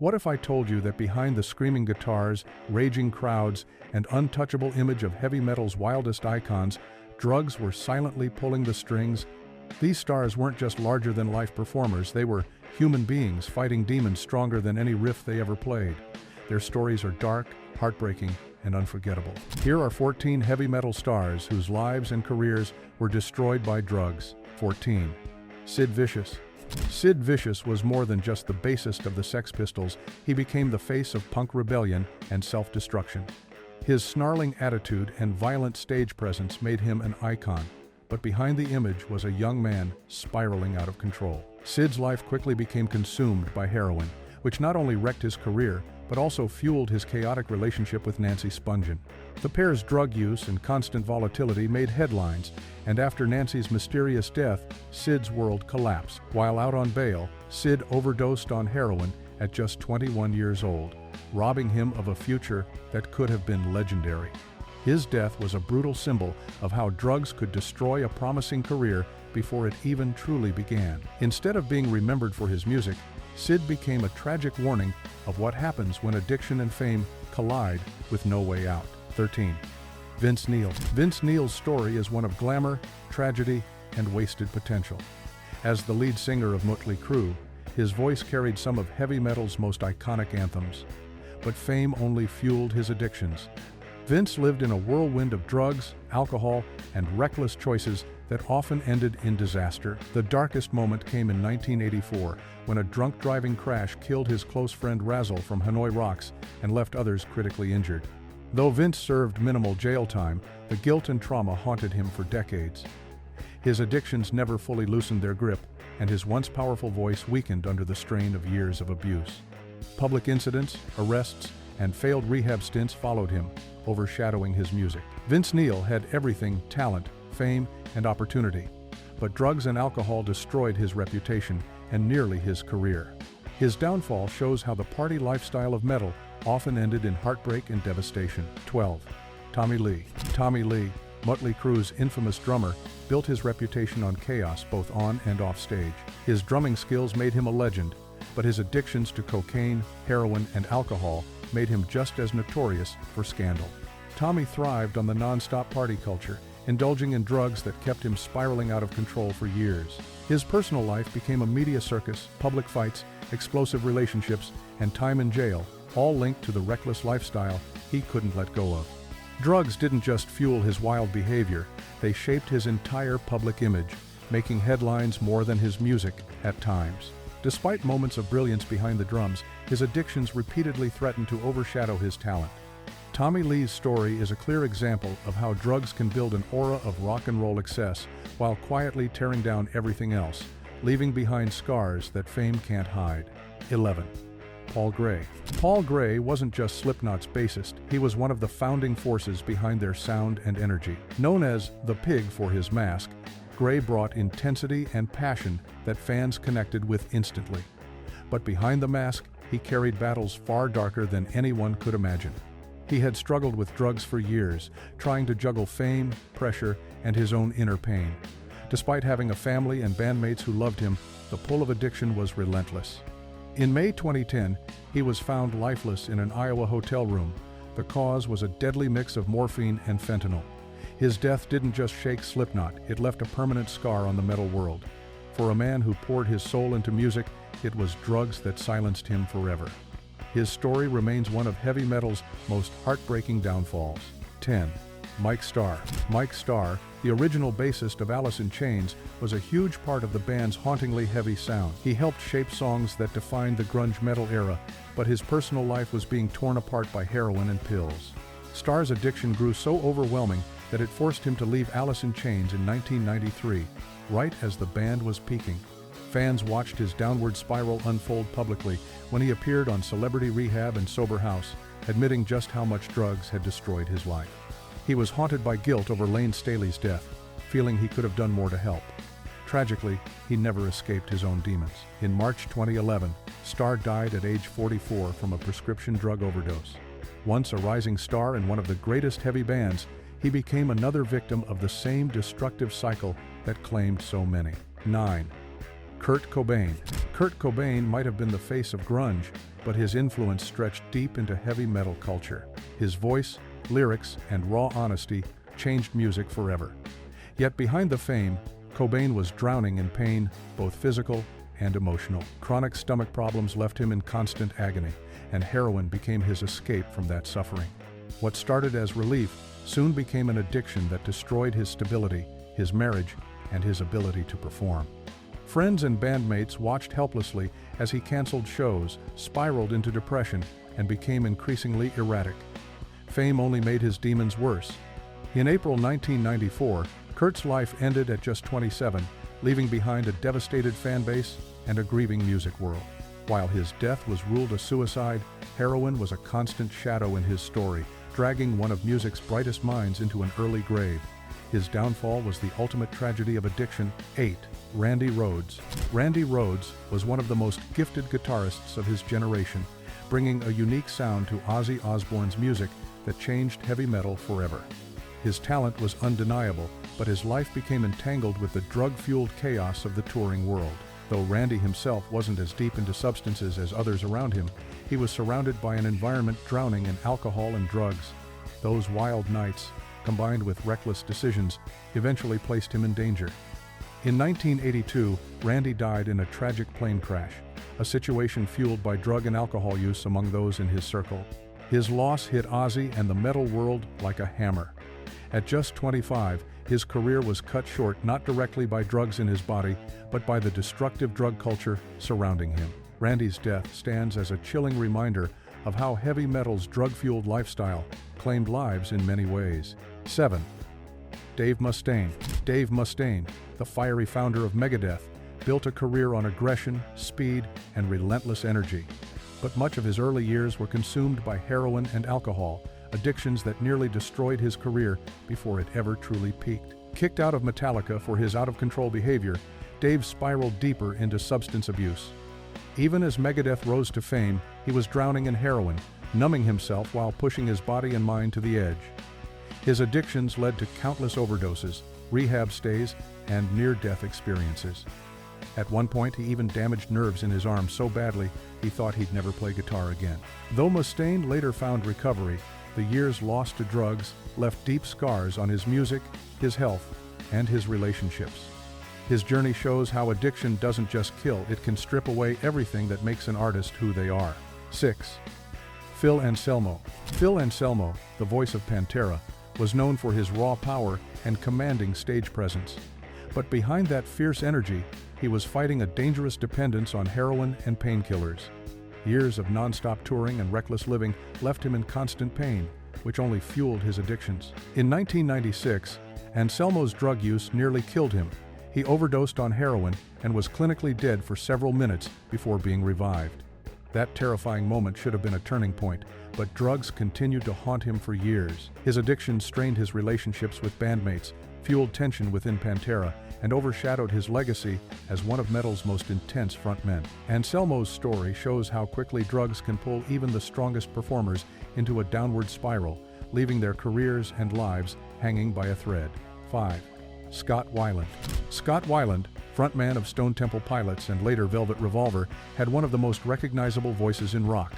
What if I told you that behind the screaming guitars, raging crowds, and untouchable image of heavy metal's wildest icons, drugs were silently pulling the strings? These stars weren't just larger-than-life performers, they were human beings fighting demons stronger than any riff they ever played. Their stories are dark, heartbreaking, and unforgettable. Here are 14 heavy metal stars whose lives and careers were destroyed by drugs. 14. Sid Vicious. Sid Vicious was more than just the bassist of the Sex Pistols, he became the face of punk rebellion and self-destruction. His snarling attitude and violent stage presence made him an icon, but behind the image was a young man spiraling out of control. Sid's life quickly became consumed by heroin, which not only wrecked his career, but also fueled his chaotic relationship with Nancy Spungen. The pair's drug use and constant volatility made headlines, and after Nancy's mysterious death, Sid's world collapsed. While out on bail, Sid overdosed on heroin at just 21 years old, robbing him of a future that could have been legendary. His death was a brutal symbol of how drugs could destroy a promising career before it even truly began. Instead of being remembered for his music, Sid became a tragic warning of what happens when addiction and fame collide with no way out. 13. Vince Neil. Vince Neil's story is one of glamour, tragedy, and wasted potential. As the lead singer of Motley Crue, his voice carried some of heavy metal's most iconic anthems. But fame only fueled his addictions. Vince lived in a whirlwind of drugs, alcohol, and reckless choices that often ended in disaster. The darkest moment came in 1984, when a drunk driving crash killed his close friend Razzle from Hanoi Rocks and left others critically injured. Though Vince served minimal jail time, the guilt and trauma haunted him for decades. His addictions never fully loosened their grip, and his once powerful voice weakened under the strain of years of abuse. Public incidents, arrests, and failed rehab stints followed him, overshadowing his music. Vince Neil had everything: talent, fame, and opportunity. But drugs and alcohol destroyed his reputation and nearly his career. His downfall shows how the party lifestyle of metal often ended in heartbreak and devastation. 12. Tommy Lee. Tommy Lee, Motley Crue's infamous drummer, built his reputation on chaos both on and off stage. His drumming skills made him a legend, but his addictions to cocaine, heroin, and alcohol made him just as notorious for scandal. Tommy thrived on the non-stop party culture, indulging in drugs that kept him spiraling out of control for years. His personal life became a media circus, public fights, explosive relationships, and time in jail, all linked to the reckless lifestyle he couldn't let go of. Drugs didn't just fuel his wild behavior, they shaped his entire public image, making headlines more than his music at times. Despite moments of brilliance behind the drums, his addictions repeatedly threatened to overshadow his talent. Tommy Lee's story is a clear example of how drugs can build an aura of rock and roll excess while quietly tearing down everything else, leaving behind scars that fame can't hide. 11. Paul Gray. Paul Gray wasn't just Slipknot's bassist, he was one of the founding forces behind their sound and energy. Known as the Pig for his mask, Gray brought intensity and passion that fans connected with instantly. But behind the mask, he carried battles far darker than anyone could imagine. He had struggled with drugs for years, trying to juggle fame, pressure, and his own inner pain. Despite having a family and bandmates who loved him, the pull of addiction was relentless. In May 2010, he was found lifeless in an Iowa hotel room. The cause was a deadly mix of morphine and fentanyl. His death didn't just shake Slipknot, it left a permanent scar on the metal world. For a man who poured his soul into music, it was drugs that silenced him forever. His story remains one of heavy metal's most heartbreaking downfalls. 10. Mike Starr. Mike Starr, the original bassist of Alice in Chains, was a huge part of the band's hauntingly heavy sound. He helped shape songs that defined the grunge metal era, but his personal life was being torn apart by heroin and pills. Starr's addiction grew so overwhelming that it forced him to leave Alice in Chains in 1993, right as the band was peaking. Fans watched his downward spiral unfold publicly when he appeared on Celebrity Rehab and Sober House, admitting just how much drugs had destroyed his life. He was haunted by guilt over Layne Staley's death, feeling he could have done more to help. Tragically, he never escaped his own demons. In March 2011, Starr died at age 44 from a prescription drug overdose. Once a rising star in one of the greatest heavy bands, he became another victim of the same destructive cycle that claimed so many. 9. Kurt Cobain. Kurt Cobain might have been the face of grunge, but his influence stretched deep into heavy metal culture. His voice, lyrics, and raw honesty changed music forever. Yet behind the fame, Cobain was drowning in pain, both physical and emotional. Chronic stomach problems left him in constant agony, and heroin became his escape from that suffering. What started as relief soon became an addiction that destroyed his stability, his marriage, and his ability to perform. Friends and bandmates watched helplessly as he canceled shows, spiraled into depression, and became increasingly erratic. Fame only made his demons worse. In April 1994, Kurt's life ended at just 27, leaving behind a devastated fan base and a grieving music world. While his death was ruled a suicide, heroin was a constant shadow in his story, dragging one of music's brightest minds into an early grave. His downfall was the ultimate tragedy of addiction. 8. Randy Rhoads. Randy Rhoads was one of the most gifted guitarists of his generation, bringing a unique sound to Ozzy Osbourne's music that changed heavy metal forever. His talent was undeniable, but his life became entangled with the drug-fueled chaos of the touring world. Though Randy himself wasn't as deep into substances as others around him, he was surrounded by an environment drowning in alcohol and drugs. Those wild nights, combined with reckless decisions, eventually placed him in danger. In 1982, Randy died in a tragic plane crash, a situation fueled by drug and alcohol use among those in his circle. His loss hit Ozzy and the metal world like a hammer. At just 25, his career was cut short not directly by drugs in his body, but by the destructive drug culture surrounding him. Randy's death stands as a chilling reminder of how heavy metal's drug-fueled lifestyle claimed lives in many ways. 7. Dave Mustaine. Dave Mustaine, the fiery founder of Megadeth, built a career on aggression, speed, and relentless energy. But much of his early years were consumed by heroin and alcohol, addictions that nearly destroyed his career before it ever truly peaked. Kicked out of Metallica for his out-of-control behavior, Dave spiraled deeper into substance abuse. Even as Megadeth rose to fame, he was drowning in heroin, numbing himself while pushing his body and mind to the edge. His addictions led to countless overdoses, rehab stays, and near-death experiences. At one point, he even damaged nerves in his arm so badly he thought he'd never play guitar again. Though Mustaine later found recovery, the years lost to drugs left deep scars on his music, his health, and his relationships. His journey shows how addiction doesn't just kill, it can strip away everything that makes an artist who they are. 6. Phil Anselmo. Phil Anselmo, the voice of Pantera, was known for his raw power and commanding stage presence. But behind that fierce energy, he was fighting a dangerous dependence on heroin and painkillers. Years of non-stop touring and reckless living left him in constant pain, which only fueled his addictions. In 1996, Anselmo's drug use nearly killed him. He overdosed on heroin and was clinically dead for several minutes before being revived. That terrifying moment should have been a turning point, but drugs continued to haunt him for years. His addiction strained his relationships with bandmates, fueled tension within Pantera, and overshadowed his legacy as one of metal's most intense frontmen. Anselmo's story shows how quickly drugs can pull even the strongest performers into a downward spiral, leaving their careers and lives hanging by a thread. 5. Scott Weiland. Scott Weiland, frontman of Stone Temple Pilots and later Velvet Revolver, had one of the most recognizable voices in rock,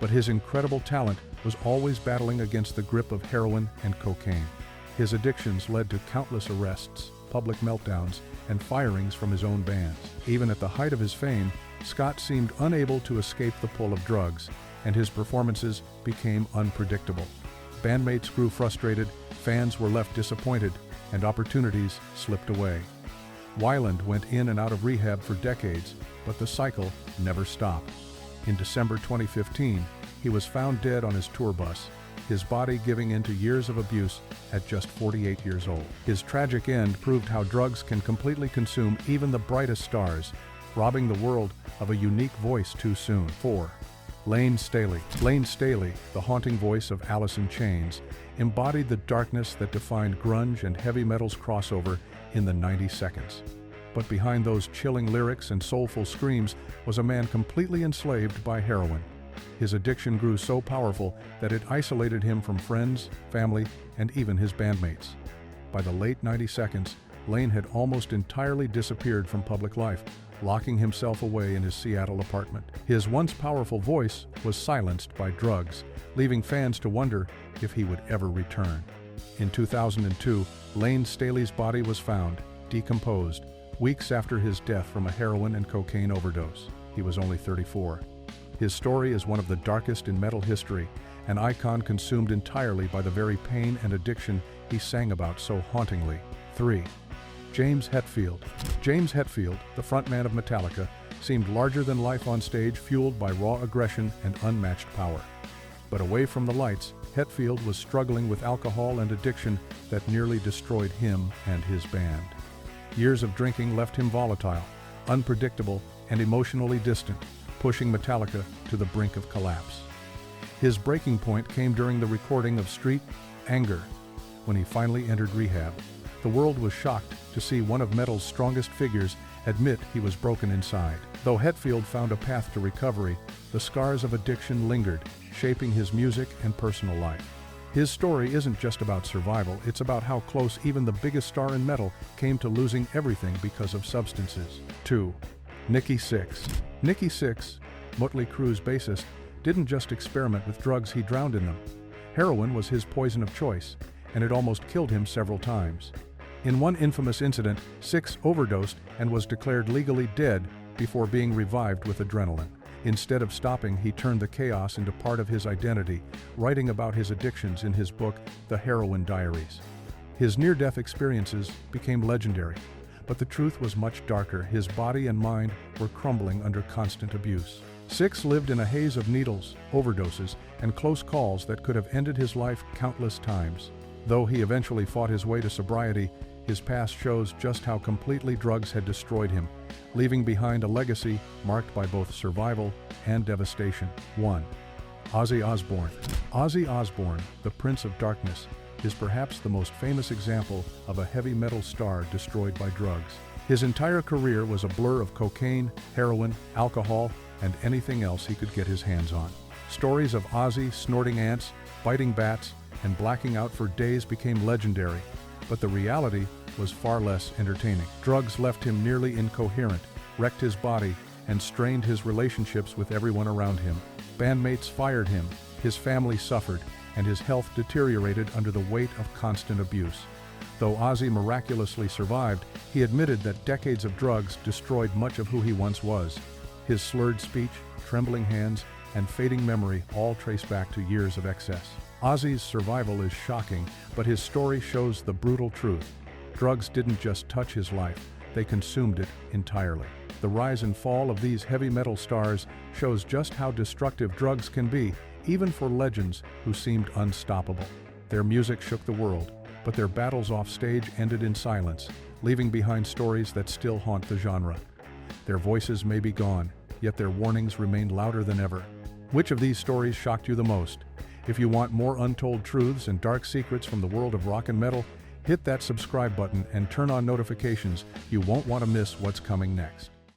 but his incredible talent was always battling against the grip of heroin and cocaine. His addictions led to countless arrests, public meltdowns, and firings from his own bands. Even at the height of his fame, Scott seemed unable to escape the pull of drugs, and his performances became unpredictable. Bandmates grew frustrated, fans were left disappointed, and opportunities slipped away. Weiland went in and out of rehab for decades, but the cycle never stopped. In December 2015, he was found dead on his tour bus, his body giving in to years of abuse at just 48 years old. His tragic end proved how drugs can completely consume even the brightest stars, robbing the world of a unique voice too soon. 4. Layne Staley. Layne Staley, the haunting voice of Alice in Chains, embodied the darkness that defined grunge and heavy metal's crossover in the 90 seconds. But behind those chilling lyrics and soulful screams was a man completely enslaved by heroin. His addiction grew so powerful that it isolated him from friends, family, and even his bandmates. By the late 90 seconds, Layne had almost entirely disappeared from public life, locking himself away in his Seattle apartment. His once powerful voice was silenced by drugs, leaving fans to wonder if he would ever return. In 2002, Layne Staley's body was found, decomposed, weeks after his death from a heroin and cocaine overdose. He was only 34. His story is one of the darkest in metal history, an icon consumed entirely by the very pain and addiction he sang about so hauntingly. 3. James Hetfield. James Hetfield, the frontman of Metallica, seemed larger than life on stage, fueled by raw aggression and unmatched power. But away from the lights, Hetfield was struggling with alcohol and addiction that nearly destroyed him and his band. Years of drinking left him volatile, unpredictable, and emotionally distant, pushing Metallica to the brink of collapse. His breaking point came during the recording of Street Anger, when he finally entered rehab. The world was shocked to see one of metal's strongest figures admit he was broken inside. Though Hetfield found a path to recovery, the scars of addiction lingered, shaping his music and personal life. His story isn't just about survival, it's about how close even the biggest star in metal came to losing everything because of substances. 2. Nikki Sixx. Nikki Sixx, Mötley Crüe's bassist, didn't just experiment with drugs, he drowned in them. Heroin was his poison of choice, and it almost killed him several times. In one infamous incident, Sixx overdosed and was declared legally dead before being revived with adrenaline. Instead of stopping, he turned the chaos into part of his identity, writing about his addictions in his book, The Heroin Diaries. His near-death experiences became legendary, but the truth was much darker. His body and mind were crumbling under constant abuse. Sixx lived in a haze of needles, overdoses, and close calls that could have ended his life countless times. Though he eventually fought his way to sobriety, his past shows just how completely drugs had destroyed him, leaving behind a legacy marked by both survival and devastation. 1. Ozzy Osbourne. Ozzy Osbourne, the Prince of Darkness, is perhaps the most famous example of a heavy metal star destroyed by drugs. His entire career was a blur of cocaine, heroin, alcohol, and anything else he could get his hands on. Stories of Ozzy snorting ants, biting bats, and blacking out for days became legendary, but the reality was far less entertaining. Drugs left him nearly incoherent, wrecked his body, and strained his relationships with everyone around him. Bandmates fired him, his family suffered, and his health deteriorated under the weight of constant abuse. Though Ozzy miraculously survived, he admitted that decades of drugs destroyed much of who he once was. His slurred speech, trembling hands, and fading memory all trace back to years of excess. Ozzy's survival is shocking, but his story shows the brutal truth. Drugs didn't just touch his life, they consumed it entirely. The rise and fall of these heavy metal stars shows just how destructive drugs can be, even for legends who seemed unstoppable. Their music shook the world, but their battles off stage ended in silence, leaving behind stories that still haunt the genre. Their voices may be gone, yet their warnings remain louder than ever. Which of these stories shocked you the most? If you want more untold truths and dark secrets from the world of rock and metal, hit that subscribe button and turn on notifications. You won't want to miss what's coming next.